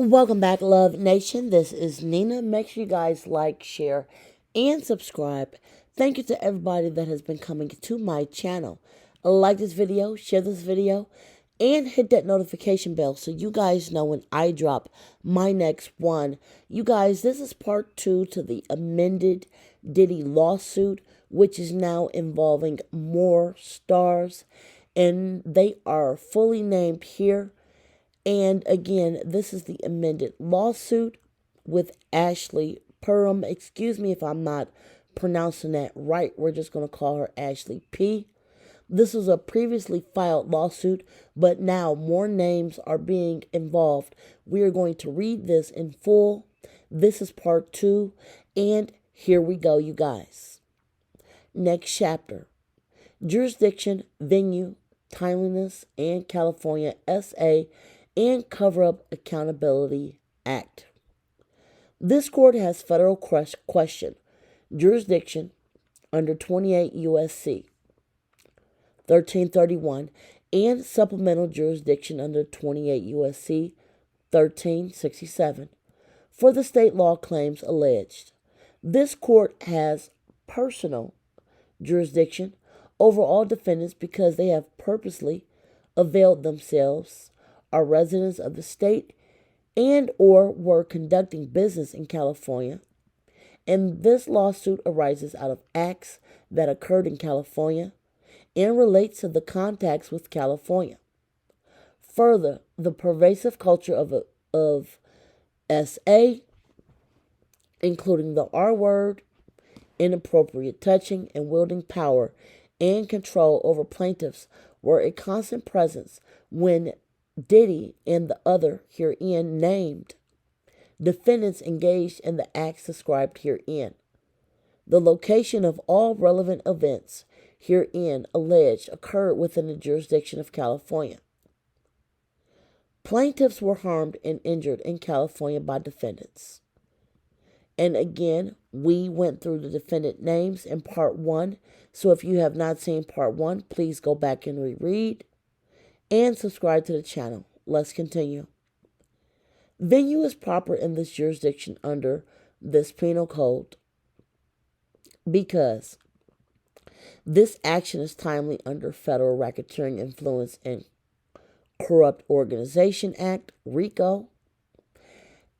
Welcome back, Love Nation. This is Nina. Make sure you guys like, share, and subscribe. Thank you to everybody that has been coming to my channel. Like this video, share this video, and hit that notification bell so you guys know when I drop my next one. You guys, this is part 2 to the amended Diddy lawsuit, which is now involving more stars, and they are fully named here. And again, this is the amended lawsuit with Ashley Perham. Excuse me if I'm not pronouncing that right. We're just going to call her Ashley P. This was a previously filed lawsuit, but now more names are being involved. We are going to read this in full. This is part 2, and here we go, you guys. Next chapter. Jurisdiction, venue, timeliness, and California SA and Cover-Up Accountability Act. This court has federal question jurisdiction under 28 U.S.C. 1331 and supplemental jurisdiction under 28 U.S.C. 1367 for the state law claims alleged. This court has personal jurisdiction over all defendants because they have purposely availed themselves, are residents of the state, and or were conducting business in California, and this lawsuit arises out of acts that occurred in California and relates to the contacts with California. Further, the pervasive culture of SA, including the R word, inappropriate touching, and wielding power and control over plaintiffs were a constant presence when Diddy and the other herein named defendants engaged in the acts described herein. The location of all relevant events herein alleged occurred within the jurisdiction of California. Plaintiffs were harmed and injured in California by defendants. And again, we went through the defendant names in part 1. So if you have not seen part 1, please go back and reread and subscribe to the channel. Let's continue. Venue is proper in this jurisdiction under this penal code because this action is timely under Federal Racketeering Influence and Corrupt Organization Act, RICO,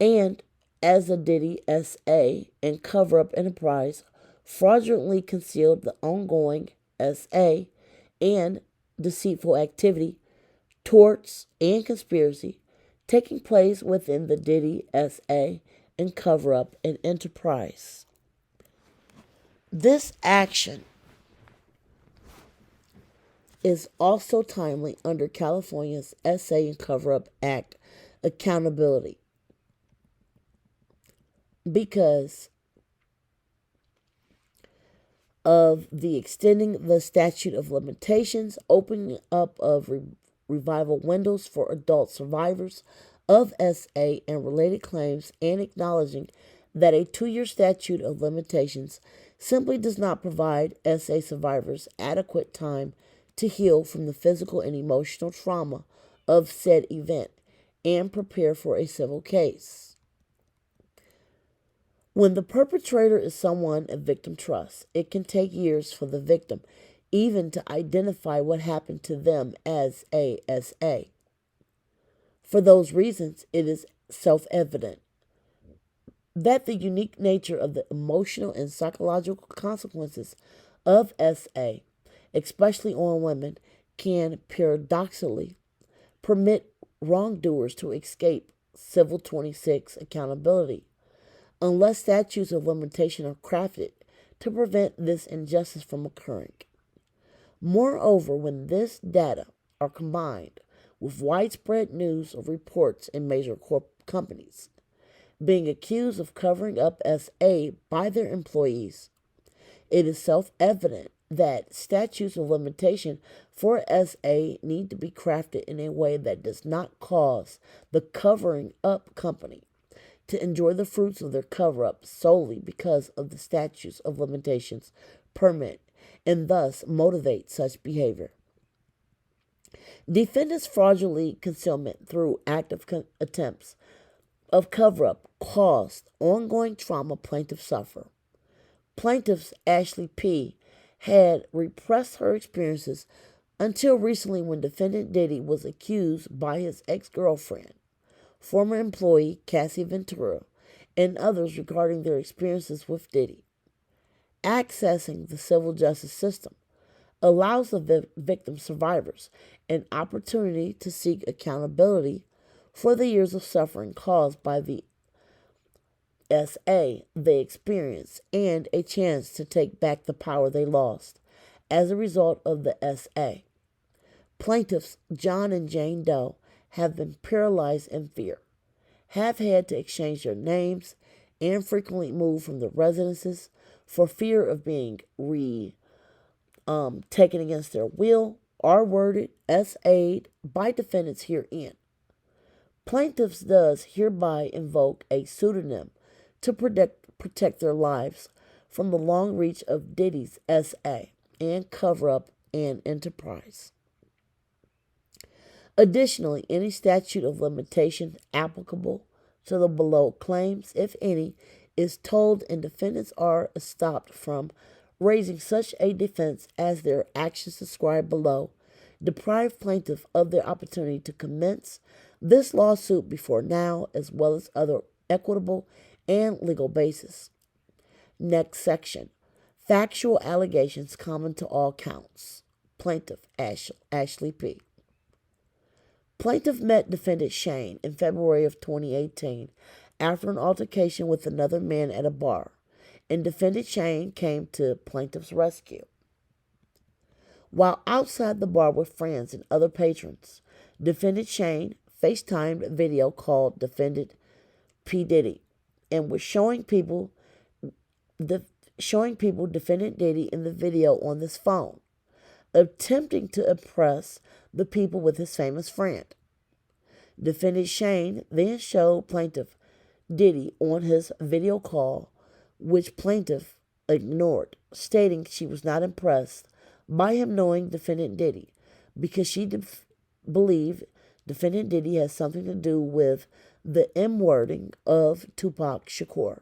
and as a Diddy SA and cover-up enterprise fraudulently concealed the ongoing SA and deceitful activity, torts, and conspiracy taking place within the Diddy SA and cover-up and enterprise. This action is also timely under California's SA and Cover-Up Act accountability because of the extending the statute of limitations, opening up of revival windows for adult survivors of SA and related claims, and acknowledging that a 2-year statute of limitations simply does not provide SA survivors adequate time to heal from the physical and emotional trauma of said event and prepare for a civil case. When the perpetrator is someone a victim trusts, it can take years for the victim even to identify what happened to them as a SA. For those reasons, it is self-evident that the unique nature of the emotional and psychological consequences of SA, especially on women, can paradoxically permit wrongdoers to escape Civil 26 accountability, unless statutes of limitation are crafted to prevent this injustice from occurring. Moreover, when this data are combined with widespread news of reports in major companies being accused of covering up SA by their employees, it is self-evident that statutes of limitation for SA need to be crafted in a way that does not cause the covering up company to enjoy the fruits of their cover-up solely because of the statutes of limitations permit and thus motivate such behavior. Defendants' fraudulent concealment through active attempts of cover-up caused ongoing trauma plaintiffs suffer. Plaintiff Ashley P. had repressed her experiences until recently when defendant Diddy was accused by his ex-girlfriend, former employee Cassie Ventura, and others regarding their experiences with Diddy. Accessing the civil justice system allows the victim survivors an opportunity to seek accountability for the years of suffering caused by the SA they experienced and a chance to take back the power they lost as a result of the SA. Plaintiffs John and Jane Doe have been paralyzed in fear, have had to exchange their names, and frequently move from their residences for fear of being taken against their will, are worded as aid by defendants herein. Plaintiffs does hereby invoke a pseudonym to protect their lives from the long reach of Diddy's SA and cover-up and enterprise. Additionally, any statute of limitation applicable to the below claims, if any, is told and defendants are stopped from raising such a defense as their actions described below deprive plaintiff of their opportunity to commence this lawsuit before now, as well as other equitable and legal basis. Next section. Factual allegations common to all counts. Plaintiff Ashley P. Plaintiff met defendant Shane in February of 2018 after an altercation with another man at a bar, and defendant Shane came to plaintiff's rescue. While outside the bar with friends and other patrons, defendant Shane FaceTimed video called defendant P. Diddy and was showing people defendant Diddy in the video on this phone, attempting to impress the people with his famous friend. Defendant Shane then showed plaintiff Diddy on his video call, which plaintiff ignored, stating she was not impressed by him knowing defendant Diddy because she believed defendant Diddy has something to do with the M-wording of Tupac Shakur.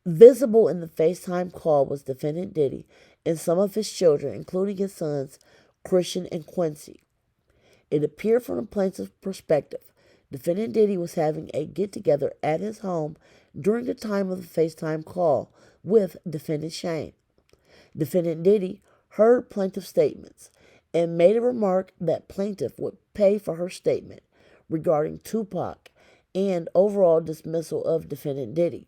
Visible in the FaceTime call was defendant Diddy and some of his children, including his sons Christian and Quincy. It appeared from the plaintiff's perspective, defendant Diddy was having a get-together at his home during the time of the FaceTime call with defendant Shane. Defendant Diddy heard plaintiff's statements and made a remark that plaintiff would pay for her statement regarding Tupac and overall dismissal of defendant Diddy.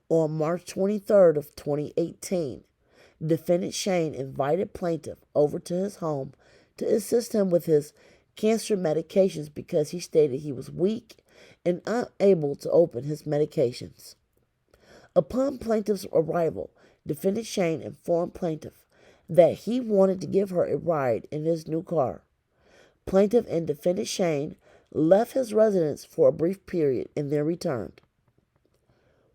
On March 23rd of 2018, defendant Shane invited plaintiff over to his home to assist him with his cancer medications because he stated he was weak and unable to open his medications. Upon plaintiff's arrival, defendant Shane informed plaintiff that he wanted to give her a ride in his new car. Plaintiff and defendant Shane left his residence for a brief period and then returned.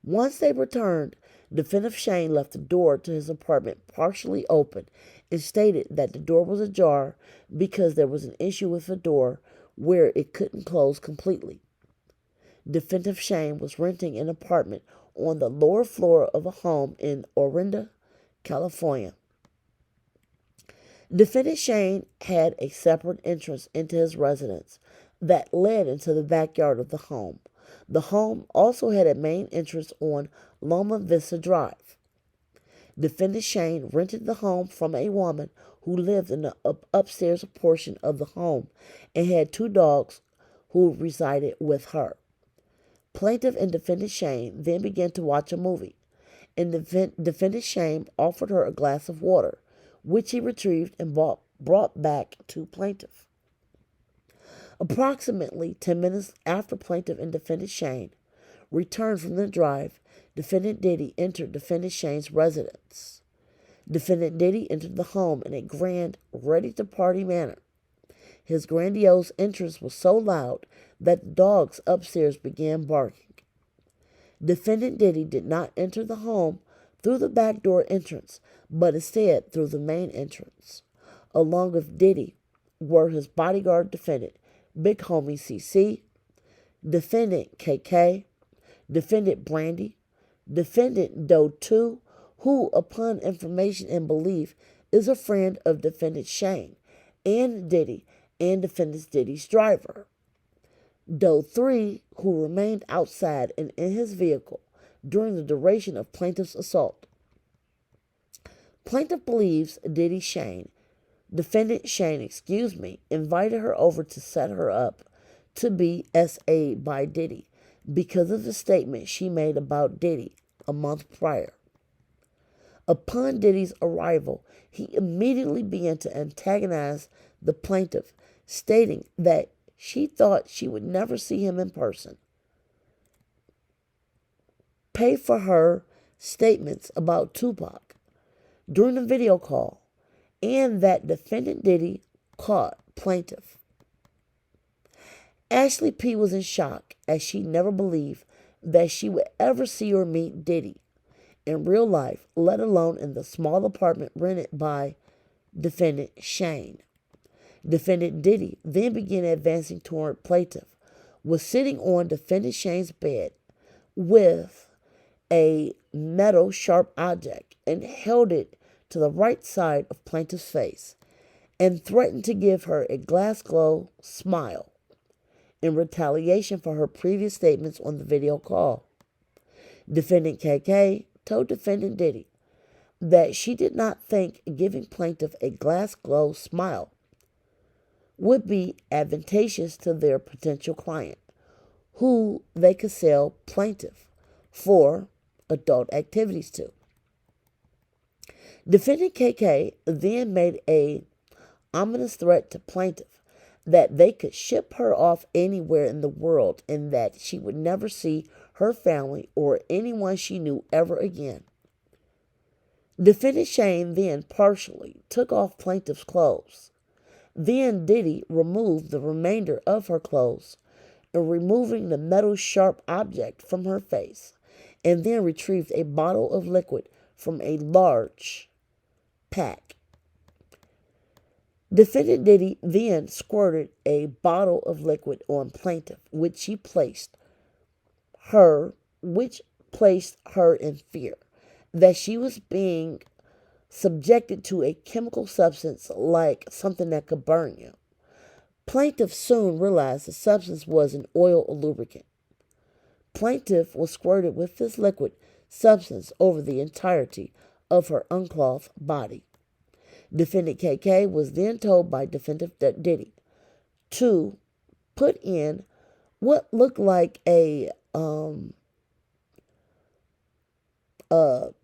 Once they returned, defendant Shane left the door to his apartment partially open and stated that the door was ajar because there was an issue with the door where it couldn't close completely. Defendant Shane was renting an apartment on the lower floor of a home in Orinda, California. Defendant Shane had a separate entrance into his residence that led into the backyard of the home. The home also had a main entrance on Loma Vista Drive. Defendant Shane rented the home from a woman who lived in the upstairs portion of the home and had 2 dogs who resided with her. Plaintiff and defendant Shane then began to watch a movie, and defendant Shane offered her a glass of water, which he retrieved and brought back to plaintiff. Approximately 10 minutes after plaintiff and defendant Shane returned from the drive, defendant Diddy entered defendant Shane's residence. Defendant Diddy entered the home in a grand, ready-to-party manner. His grandiose entrance was so loud that the dogs upstairs began barking. Defendant Diddy did not enter the home through the back door entrance, but instead through the main entrance. Along with Diddy were his bodyguard defendant, Big Homie CC, Defendant KK, Defendant Brandy, Defendant Doe 2, who, upon information and belief, is a friend of Defendant Shane and Diddy and Defendant Diddy's driver. Doe 3, who remained outside and in his vehicle during the duration of plaintiff's assault. Plaintiff believes Defendant Shane, invited her over to set her up to be SA'd by Diddy because of the statement she made about Diddy a month prior. Upon Diddy's arrival, he immediately began to antagonize the plaintiff, stating that she thought she would never see him in person, pay for her statements about Tupac during the video call, and that Defendant Diddy caught plaintiff. Ashley P. was in shock, as she never believed that she would ever see or meet Diddy in real life, let alone in the small apartment rented by Defendant Shane. Defendant Diddy then began advancing toward plaintiff, was sitting on Defendant Shane's bed with a metal sharp object and held it to the right side of plaintiff's face and threatened to give her a glass glow smile in retaliation for her previous statements on the video call. Defendant KK told Defendant Diddy that she did not think giving plaintiff a glass glow smile would be advantageous to their potential client, who they could sell plaintiff for adult activities to. Defendant KK then made a ominous threat to plaintiff that they could ship her off anywhere in the world and that she would never see her family or anyone she knew ever again. Defendant Shane then partially took off plaintiff's clothes. Then Diddy removed the remainder of her clothes and removing the metal sharp object from her face, and then retrieved a bottle of liquid from a large pack. Defendant Diddy then squirted a bottle of liquid on plaintiff, which placed her in fear that she was being subjected to a chemical substance like something that could burn you. Plaintiff soon realized the substance was an oil or lubricant. Plaintiff was squirted with this liquid substance over the entirety of her unclothed body. Defendant KK was then told by Defendant Diddy to put in what looked like a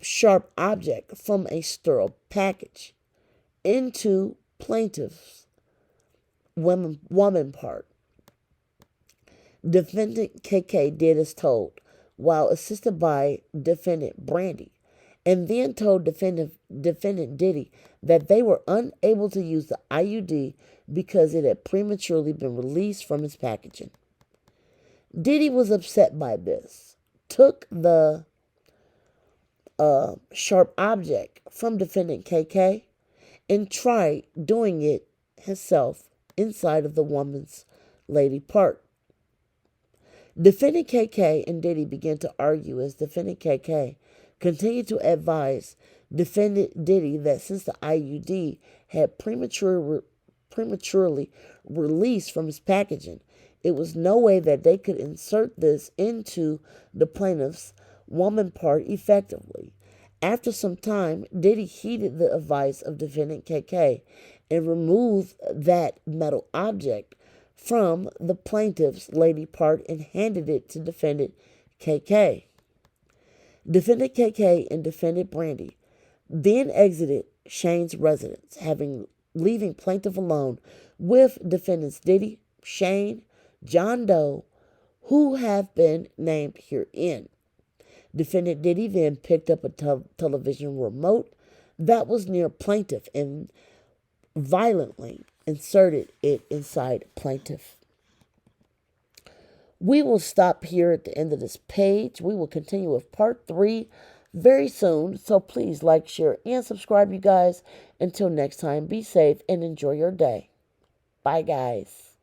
sharp object from a sterile package into plaintiff's woman part. Defendant KK did as told, while assisted by Defendant Brandy, and then told Defendant Diddy that they were unable to use the IUD because it had prematurely been released from its packaging. Diddy was upset by this, took the sharp object from Defendant KK and tried doing it himself inside of the woman's lady part. Defendant KK and Diddy began to argue as Defendant KK continued to advise Defendant Diddy that since the IUD had prematurely released from its packaging, it was no way that they could insert this into the plaintiff's woman part effectively. After some time, Diddy heeded the advice of Defendant KK and removed that metal object from the plaintiff's lady part and handed it to Defendant KK. Defendant KK and Defendant Brandy then exited Shane's residence, leaving plaintiff alone with defendants Diddy, Shane, John Doe, who have been named herein. Defendant Diddy then picked up a television remote that was near plaintiff and violently inserted it inside plaintiff. We will stop here at the end of this page. We will continue with part 3 very soon. So please like, share, and subscribe, you guys. Until next time, be safe and enjoy your day. Bye, guys.